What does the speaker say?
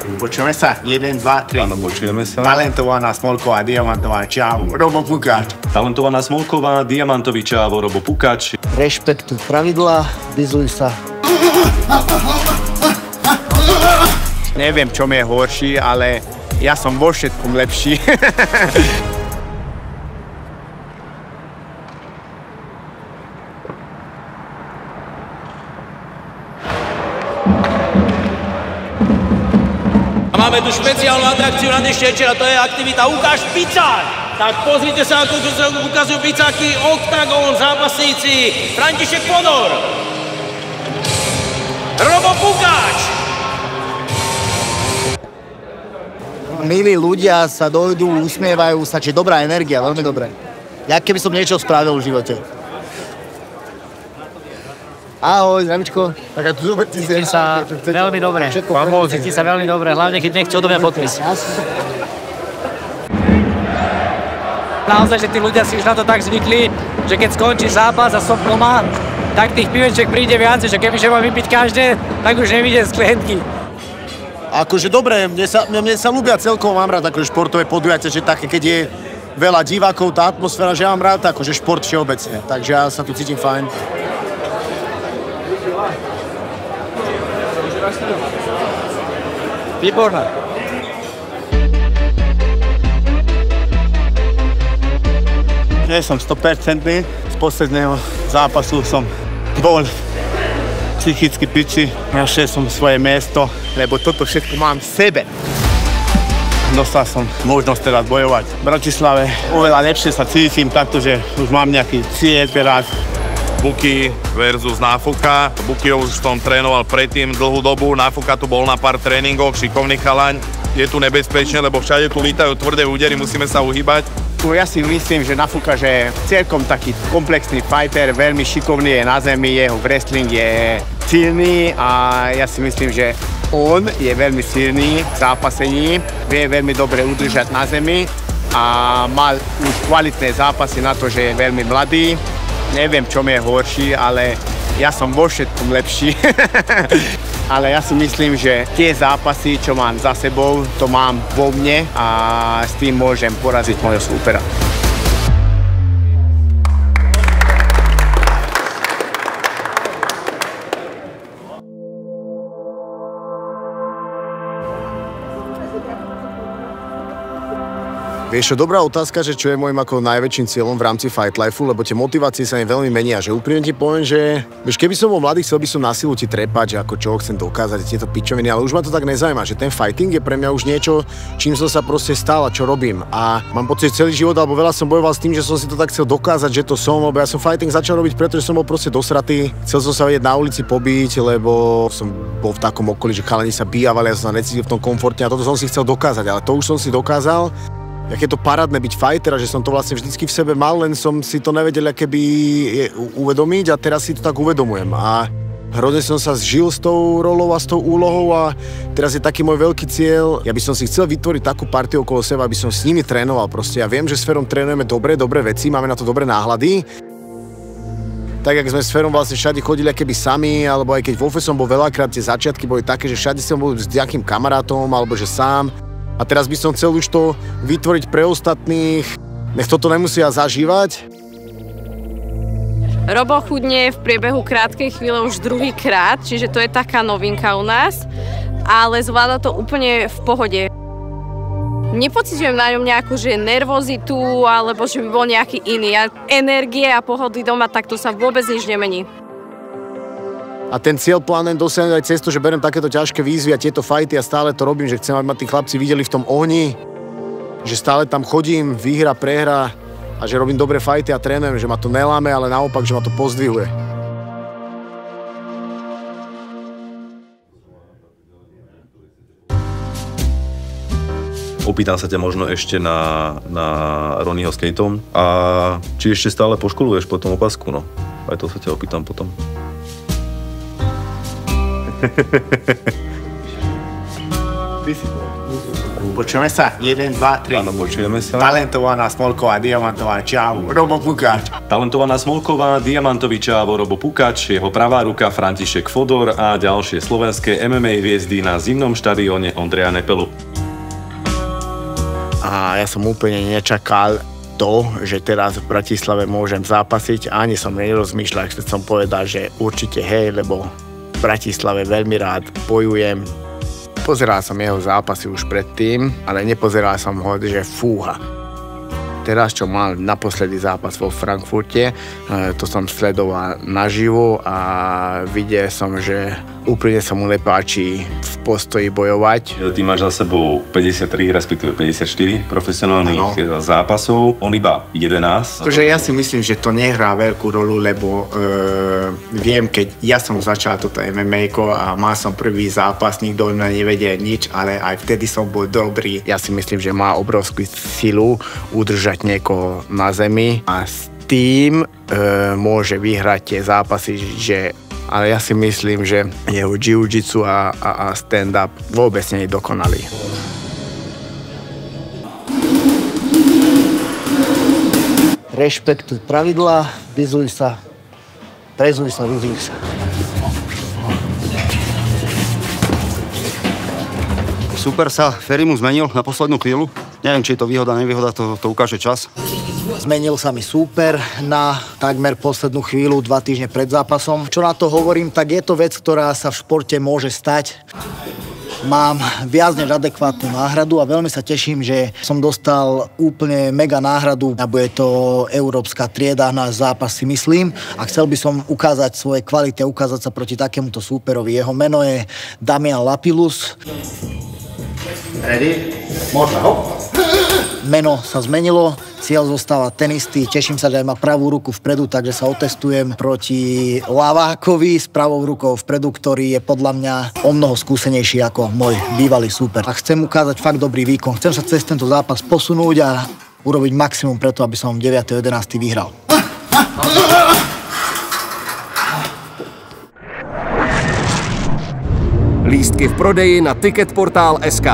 Počujeme sa? 1, 2, 3. Áno, počujeme sa. Talentovaná Smolková, diamantová, čau. Robo Pukáč. Talentovaná Smolková, diamantový čávo, Robo Pukáč. Rešpektuj pravidlá, vyzuj sa. Neviem, čo mi je horší, ale ja som vo všetkom lepší. Máme tu špeciálnu atrakciu na dnešný večer a to je aktivita Ukáž Picák. Tak pozrite sa, ako sa ukazujú picáky, Octagon, zápasníci, František Ponor, Robo Pukáč. Milí ľudia sa dojdú, usmievajú sa, čiže dobrá energia, veľmi dobré. Ja keby som niečo spravil v živote. Ahoj, Zramičko. Tak a tu cítim sa veľmi dobre. Cítim sa veľmi dobre, hlavne keď nechce odo mňa podpis. Naozaj, že tí ľudia si už na to tak zvykli, že keď skončí zápas a som doma, tak tých pivečiek príde viac, že kebyže mám vypiť každé, tak už nevidím z klientky. Akože dobre, mne sa ľúbia celkovo, mám rád akože športové podujatia, že také, keď je veľa divákov, tá atmosféra, že ja mám rád akože šport všeobecne, takže ja sa tu cítim fajn. Výborné. Nie som 100%, z posledného zápasu som bol psychicky piči. Našiel som svoje miesto, lebo toto všetko mám v sebe. Dostal som možnosť teraz bojovať v Bratislave. Oveľa lepšie sa cítim takto, že už mám nejaký cieľ teraz. Buky versus Náfuka. Buky už som trénoval predtým dlhú dobu, Náfuka tu bol na pár tréningoch, šikovný chalaň. Je tu nebezpečné, lebo všade tu lítajú tvrdé údery, musíme sa uhýbať. Ja si myslím, že Náfuka, že celkom taký komplexný fighter, veľmi šikovný je na zemi, jeho wrestling je silný a ja si myslím, že on je veľmi silný v zápasení, vie veľmi dobre udržať na zemi a mal už kvalitné zápasy na to, že je veľmi mladý. Neviem, čo mi je horší, ale ja som vo všetkom lepší. Ale ja si myslím, že tie zápasy, čo mám za sebou, to mám vo mne a s tým môžem poraziť môjho súpera. Vieš čo, dobrá otázka, že čo je môjim ako najväčším cieľom v rámci Fight Lifeu, lebo tie motivácie sa mi veľmi menia, že úprimne ti poviem, že vieš, keby som bol mladý, chcel by som na silu ti trepať, že ako čo chcem dokázať, tieto pičoviny, ale už ma to tak nezaujíma, že ten fighting je pre mňa už niečo, čím som sa proste stal a čo robím. A mám pocit celý život, alebo veľa som bojoval s tým, že som si to tak chcel dokázať, že to som, lebo ja som fighting začal robiť, pretože som bol proste dosratý. Chcel som sa vedieť na ulici pobiť, lebo som bol v takom okolí, že chalani sa bijavali, ja som sa necítil v tom komfortne a toto som si chcel dokázať, ale to už som si dokázal. Jak je to parádne byť fighter a že som to vlastne vždycky v sebe mal, len som si to nevedel keby uvedomiť a teraz si to tak uvedomujem. A hrozne som sa zžil s tou rolou a s tou úlohou a teraz je taký môj veľký cieľ. Ja by som si chcel vytvoriť takú partiu okolo seba, aby som s nimi trénoval. Proste ja viem, že s Ferom trénujeme dobré veci, máme na to dobré náhľady. Tak, jak sme s Ferom vlastne všade chodili keby sami, alebo aj keď vo FE som bol veľakrát, tie začiatky boli také, že všade som bol s nejakým kamarátom, alebo že sám. A teraz by som chcel už to vytvoriť pre ostatných, nech toto nemusia zažívať. Robo chudne v priebehu krátkej chvíle už druhýkrát, čiže to je taká novinka u nás, ale zvláda to úplne v pohode. Nepociťujem na ňom nejakú že nervozitu, alebo že by bol nejaký iný. Energie a pohody doma, tak to sa vôbec nič nemení. A ten cieľ plánujem dosiahnuť aj cez to, že beriem takéto ťažké výzvy a tieto fighty a stále to robím, že chcem, aby ma tí chlapci videli v tom ohni, že stále tam chodím, výhra, prehra a že robím dobré fighty a trénujem, že ma to neláme, ale naopak, že ma to pozdvihuje. Opýtam sa ťa možno ešte na Ronnieho s Kateom a či ešte stále poškoluješ po tom opasku, no. Aj to sa ťa opýtam potom. Počujeme sa? 1, 2, 3. Áno, počujeme sa. Talentovaná Smolková, diamantová, čau, Robo Pukáč. Talentovaná Smolková, diamantový čávo Robo Pukáč, jeho pravá ruka František Fodor a ďalšie slovenské MMA hviezdy na zimnom štadióne Ondreja Nepelu. A ja som úplne nečakal to, že teraz v Bratislave môžem zápasiť. Ani som nerozmýšľal, keď som povedal, že určite hej, lebo v Bratislave veľmi rád bojujem. Pozeral som jeho zápasy už predtým, ale nepozeral som ho, že fúha. Teraz, čo mal naposledy zápas vo Frankfurte, to som sledoval naživo a videl som, že úplne sa mu nepáči v postoji bojovať. Ty máš za sebou 53, respektíve 54 profesionálnych zápasov, on iba 11. Takže ja si myslím, že to nehrá veľkú rolu, lebo viem, keď ja som začal toto MMA-ko a mal som prvý zápas, nikto o mňa nevedel nič, ale aj vtedy som bol dobrý. Ja si myslím, že má obrovskú silu udržať niekoho na zemi a s tým môže vyhrať tie zápasy, ale ja si myslím, že jeho jiu-jitsu a stand-up vôbec nie je dokonalý. Rešpektuj pravidlá, vyzuj sa, prezuj sa, vyzuj sa. Super sa Ferry mu zmenil na poslednú chvíľu. Neviem, či je to výhoda, nevýhoda, to ukáže čas. Zmenil sa mi súper na takmer poslednú chvíľu, 2 týždne pred zápasom. Čo na to hovorím, tak je to vec, ktorá sa v športe môže stať. Mám viac než adekvátnu náhradu a veľmi sa teším, že som dostal úplne mega náhradu a bude to európska trieda na zápas, si myslím. A chcel by som ukázať svoje kvality a ukázať sa proti takémuto súperovi. Jeho meno je Damian Lapillus. Ready? Možno, hop. Meno sa zmenilo, cieľ zostáva ten istý. Teším sa, že aj má pravú ruku vpredu, takže sa otestujem proti Lavákovi s pravou rukou vpredu, ktorý je podľa mňa o mnoho skúsenejší ako môj bývalý súper. A chcem ukázať fakt dobrý výkon. Chcem sa cez tento zápas posunúť a urobiť maximum preto, aby som 9.11. vyhral. Lístky v prodeji na Ticketportál.sk.